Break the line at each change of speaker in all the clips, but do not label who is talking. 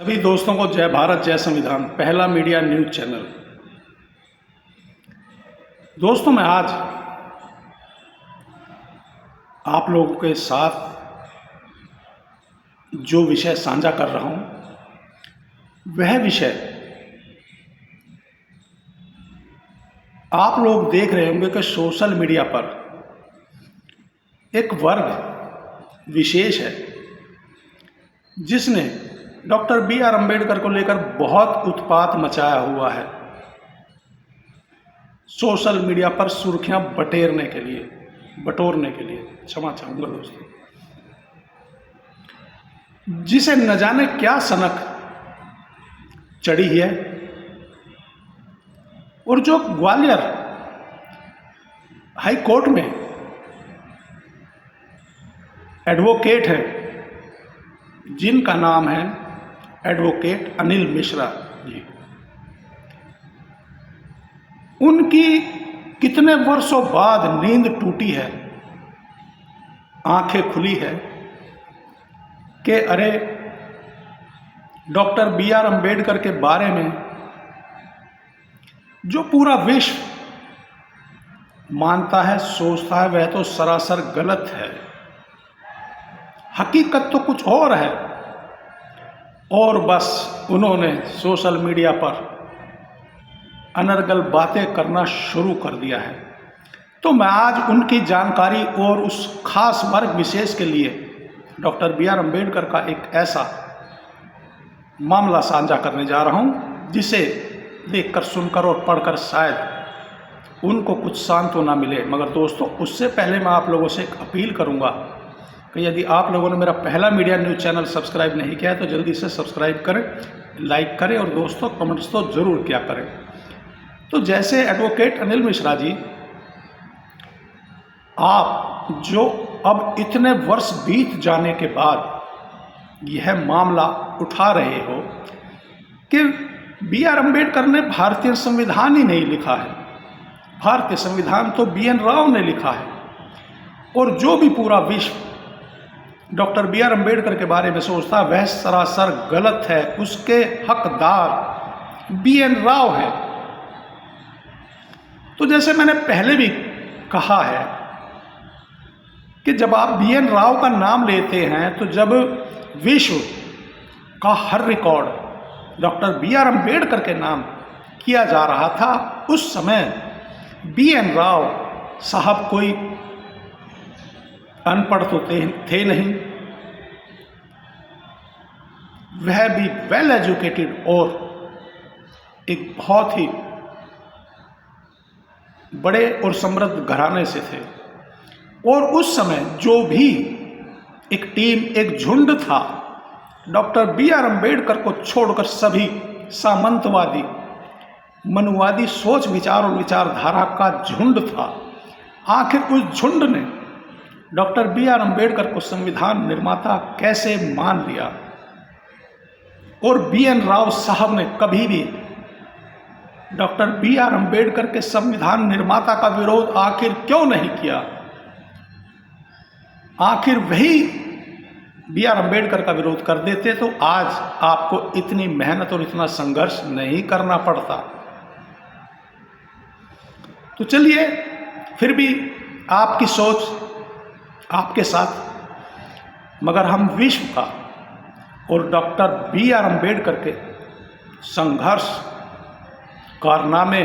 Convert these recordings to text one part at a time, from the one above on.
सभी दोस्तों को जय भारत जय संविधान। पहला मीडिया न्यूज चैनल। दोस्तों, मैं आज आप लोगों के साथ जो विषय साझा कर रहा हूं, वह विषय आप लोग देख रहे होंगे कि सोशल मीडिया पर एक वर्ग विशेष है जिसने डॉक्टर बी.आर. अम्बेडकर को लेकर बहुत उत्पात मचाया हुआ है। सोशल मीडिया पर सुर्खियां बटोरने के लिए क्षमा चाहूंगा दोस्तों, जिसे न जाने क्या सनक चढ़ी है। और जो ग्वालियर हाई कोर्ट में एडवोकेट है, जिनका नाम है एडवोकेट अनिल मिश्रा जी, उनकी कितने वर्षों बाद नींद टूटी है, आंखें खुली है कि अरे डॉक्टर बी.आर. अम्बेडकर के बारे में जो पूरा विश्व मानता है, सोचता है, वह तो सरासर गलत है। हकीकत तो कुछ और है, और बस उन्होंने सोशल मीडिया पर अनर्गल बातें करना शुरू कर दिया है। तो मैं आज उनकी जानकारी और उस खास वर्ग विशेष के लिए डॉक्टर बी.आर. अम्बेडकर का एक ऐसा मामला साझा करने जा रहा हूं, जिसे देखकर, सुनकर और पढ़कर शायद उनको कुछ सांत्वना मिले। मगर दोस्तों, उससे पहले मैं आप लोगों से एक अपील करूंगा कि यदि आप लोगों ने मेरा पहला मीडिया न्यूज चैनल सब्सक्राइब नहीं किया है तो जल्दी से सब्सक्राइब करें, लाइक करें और दोस्तों कमेंट्स तो ज़रूर किया करें। तो जैसे एडवोकेट अनिल मिश्रा जी, आप जो अब इतने वर्ष बीत जाने के बाद यह मामला उठा रहे हो कि बी.आर. अम्बेडकर ने भारतीय संविधान ही नहीं लिखा है, भारतीय संविधान तो बी.एन. राव ने लिखा है, और जो भी पूरा विश्व डॉक्टर बी.आर. अम्बेडकर के बारे में सोचता है वह सरासर गलत है। उसके हकदार बी.एन. राव है। तो जैसे मैंने पहले भी कहा है कि जब आप बी.एन. राव का नाम लेते हैं तो जब विश्व का हर रिकॉर्ड डॉक्टर बी.आर. अम्बेडकर के नाम किया जा रहा था, उस समय बी.एन. राव साहब कोई अनपढ़ तो थे नहीं, वह भी वेल एजुकेटेड और एक बहुत ही बड़े और समृद्ध घराने से थे। और उस समय जो भी एक टीम, एक झुंड था, डॉक्टर बी.आर. अम्बेडकर को छोड़कर सभी सामंतवादी, मनुवादी सोच विचार और विचारधारा का झुंड था। आखिर उस झुंड ने डॉक्टर बी.आर. अम्बेडकर को संविधान निर्माता कैसे मान लिया, और बी.एन. राव साहब ने कभी भी डॉक्टर बी.आर. अम्बेडकर के संविधान निर्माता का विरोध आखिर क्यों नहीं किया। आखिर वही बी.आर. अम्बेडकर का विरोध कर देते तो आज आपको इतनी मेहनत और इतना संघर्ष नहीं करना पड़ता। तो चलिए, फिर भी आपकी सोच आपके साथ, मगर हम विश्व का और डॉक्टर बी.आर. अम्बेडकर के संघर्ष, कारनामे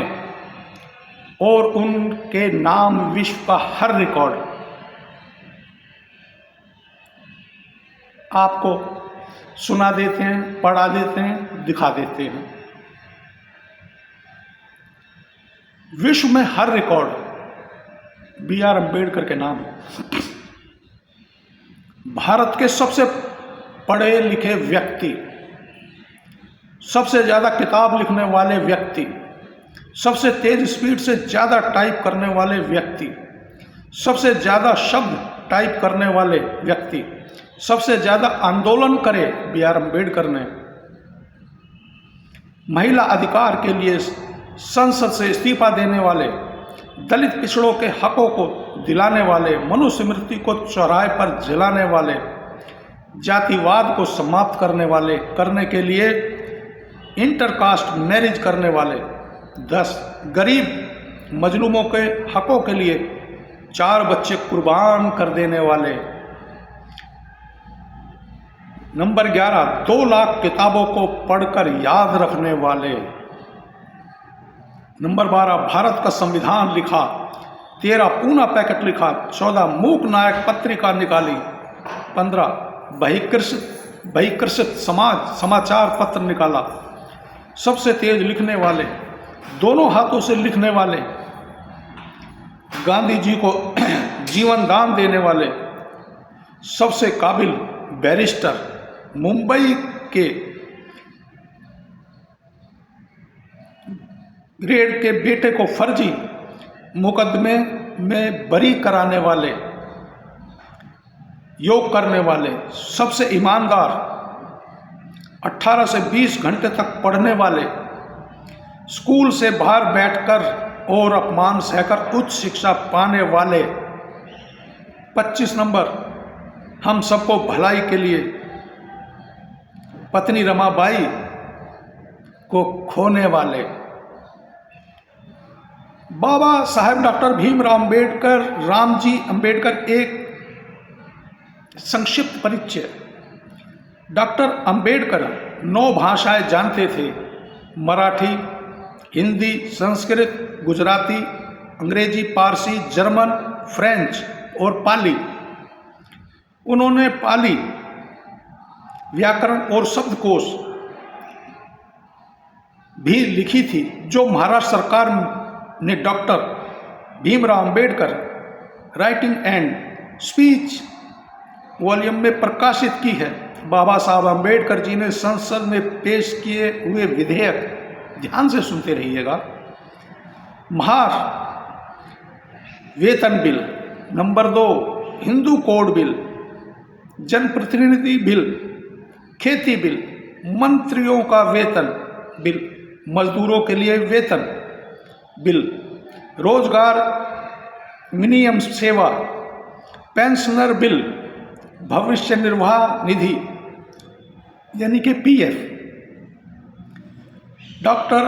और उनके नाम विश्व का हर रिकॉर्ड आपको सुना देते हैं, पढ़ा देते हैं, दिखा देते हैं। विश्व में हर रिकॉर्ड बी.आर. अम्बेडकर के नाम। भारत के सबसे पढ़े लिखे व्यक्ति, सबसे ज़्यादा किताब लिखने वाले व्यक्ति, सबसे तेज स्पीड से ज़्यादा टाइप करने वाले व्यक्ति, सबसे ज़्यादा शब्द टाइप करने वाले व्यक्ति, सबसे ज़्यादा आंदोलन करे बी.आर. अम्बेडकर ने। महिला अधिकार के लिए संसद से इस्तीफा देने वाले, दलित पिछड़ों के हकों को दिलाने वाले, मनुस्मृति को चौराहे पर जलाने वाले, जातिवाद को समाप्त करने के लिए इंटरकास्ट मैरिज करने वाले। 10 गरीब मजलूमों के हकों के लिए 4 बच्चे कुर्बान कर देने वाले। नंबर 11 2 लाख किताबों को पढ़कर याद रखने वाले। नंबर 12 भारत का संविधान लिखा। 13 पूना पैकेट लिखा। 14 मूक नायक पत्रिका निकाली। 15 बहिष्कृत समाचार पत्र निकाला। सबसे तेज लिखने वाले, दोनों हाथों से लिखने वाले, गांधी जी को जीवन दान देने वाले, सबसे काबिल बैरिस्टर, मुंबई के ग्रेड के बेटे को फर्जी मुकदमे में बरी कराने वाले, योग करने वाले, सबसे ईमानदार, 18 से 20 घंटे तक पढ़ने वाले, स्कूल से बाहर बैठकर और अपमान सहकर उच्च शिक्षा पाने वाले। 25 नंबर हम सबको भलाई के लिए पत्नी रमाबाई को खोने वाले। बाबा साहेब डॉक्टर भीमराव अंबेडकर, रामजी अंबेडकर एक संक्षिप्त परिचय। डॉक्टर अंबेडकर 9 भाषाएं जानते थे। मराठी, हिंदी, संस्कृत, गुजराती, अंग्रेजी, पारसी, जर्मन, फ्रेंच और पाली। उन्होंने पाली व्याकरण और शब्दकोश भी लिखी थी, जो महाराष्ट्र सरकार ने doctor Bhimrao Ambedkar writing and speech volume में प्रकाशित की है। बाबा साहब अंबेडकर जी ने संसद में पेश किए हुए विधेयक, ध्यान से सुनते रहिएगा, महार वेतन bill, number 2 Hindu code bill, जनप्रतिनिधि बिल, खेती बिल, मंत्रियों का वेतन बिल, मजदूरों के लिए वेतन बिल, रोजगार मिनिमम सेवा, पेंशनर बिल, भविष्य निर्वाह निधि यानी कि पीएफ, डॉक्टर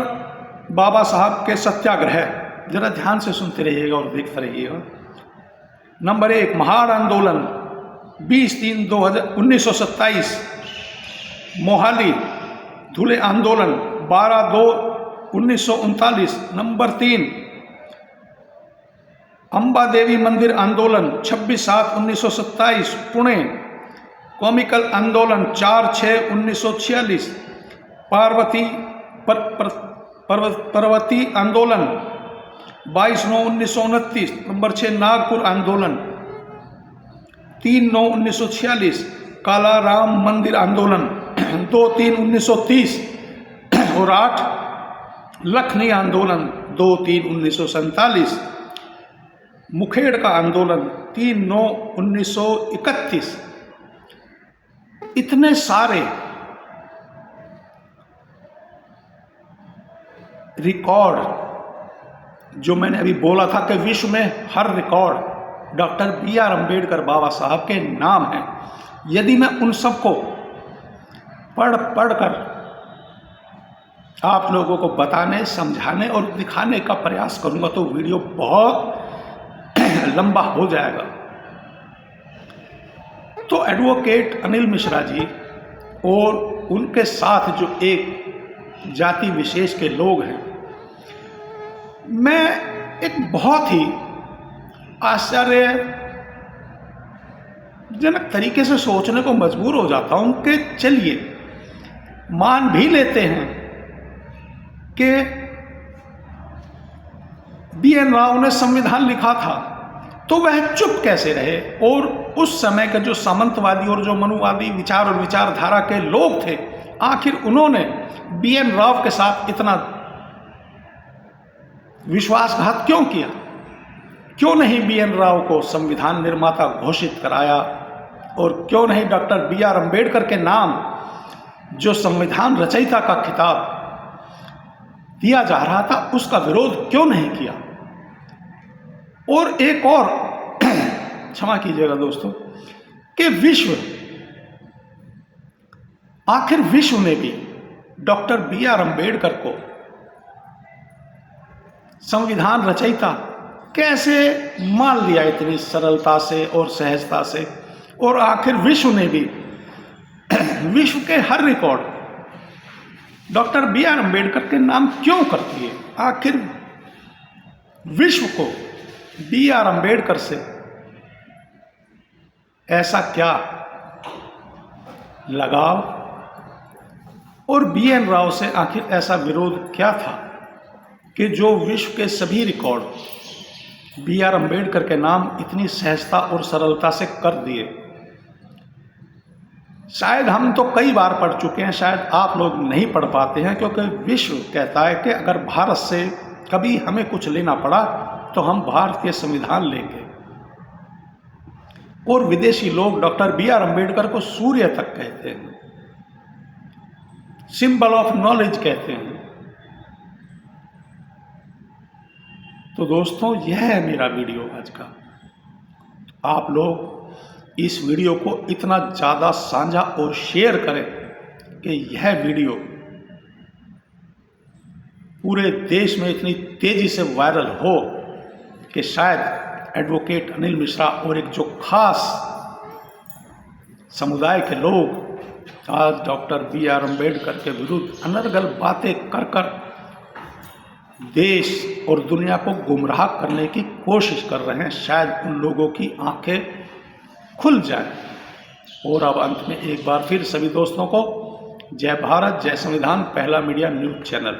बाबा साहब के सत्याग्रह, जरा ध्यान से सुनते रहिएगा और देखते रहिएगा। नंबर 1 महार आंदोलन 20-3-1927, मोहाली धुले आंदोलन 12-2-1939। नंबर 3 अंबा देवी मंदिर आंदोलन 26-7-1927, पुणे। कॉमिकल आंदोलन 4-6-1946, पर्वती आंदोलन 22-9-1929। नंबर 6 नागपुर आंदोलन 3-9-1946, काला राम मंदिर आंदोलन 2-3-1930 और 8 लखनऊ आंदोलन 2-3-1947, मुखेड़ का आंदोलन 3-9-1931। इतने सारे रिकॉर्ड जो मैंने अभी बोला था कि विश्व में हर रिकॉर्ड डॉक्टर B.R. अंबेडकर बाबा साहब के नाम है। यदि मैं उन सबको पढ़कर आप लोगों को बताने, समझाने और दिखाने का प्रयास करूंगा तो वीडियो बहुत लंबा हो जाएगा। तो एडवोकेट अनिल मिश्रा जी और उनके साथ जो एक जाति विशेष के लोग हैं, मैं एक बहुत ही आश्चर्यजनक तरीके से सोचने को मजबूर हो जाता हूं कि चलिए मान भी लेते हैं कि B.N. राव ने संविधान लिखा था, तो वह चुप कैसे रहे? और उस समय के जो सामंतवादी और जो मनुवादी विचार और विचारधारा के लोग थे, आखिर उन्होंने B.N. राव के साथ इतना विश्वासघात क्यों किया? क्यों नहीं B.N. राव को संविधान निर्माता घोषित कराया? और क्यों नहीं डॉक्टर B.R. अंबेडकर के नाम जो संविधान रचयिता का खिताब दिया जा रहा था, उसका विरोध क्यों नहीं किया? और एक और क्षमा कीजिएगा दोस्तों, कि विश्व आखिर विश्व ने भी डॉक्टर बी आर अम्बेडकर को संविधान रचयिता कैसे मान लिया इतनी सरलता से और सहजता से, और आखिर विश्व ने भी विश्व के हर record doctor B R Ambedkar के नाम क्यों कर दिए? आखिर विश्व को बी आर अम्बेडकर से ऐसा क्या लगाव, और बी एन राव से आखिर ऐसा विरोध क्या था कि जो विश्व के सभी रिकॉर्ड बी आर अम्बेडकर के नाम इतनी सहजता और सरलता से कर दिए? शायद हम तो कई बार पढ़ चुके हैं, शायद आप लोग नहीं पढ़ पाते हैं, क्योंकि विश्व कहता है कि अगर भारत से कभी हमें कुछ लेना पड़ा तो हम भारतीय संविधान लेंगे। और विदेशी लोग डॉक्टर बी आर अम्बेडकर को सूर्य तक कहते हैं, सिंबल ऑफ नॉलेज कहते हैं। तो दोस्तों, यह है मेरा वीडियो आज का। आप लोग इस वीडियो को इतना ज़्यादा साझा और शेयर करें कि यह वीडियो पूरे देश में इतनी तेज़ी से वायरल हो कि शायद एडवोकेट अनिल मिश्रा और एक जो खास समुदाय के लोग आज डॉक्टर बी आर अम्बेडकर के विरुद्ध अनर्गल बातें कर कर देश और दुनिया को गुमराह करने की कोशिश कर रहे हैं, शायद उन लोगों की आंखें खुल जाए। और अब अंत में एक बार फिर सभी दोस्तों को जय भारत, जय संविधान, पहला मीडिया न्यूज़ चैनल।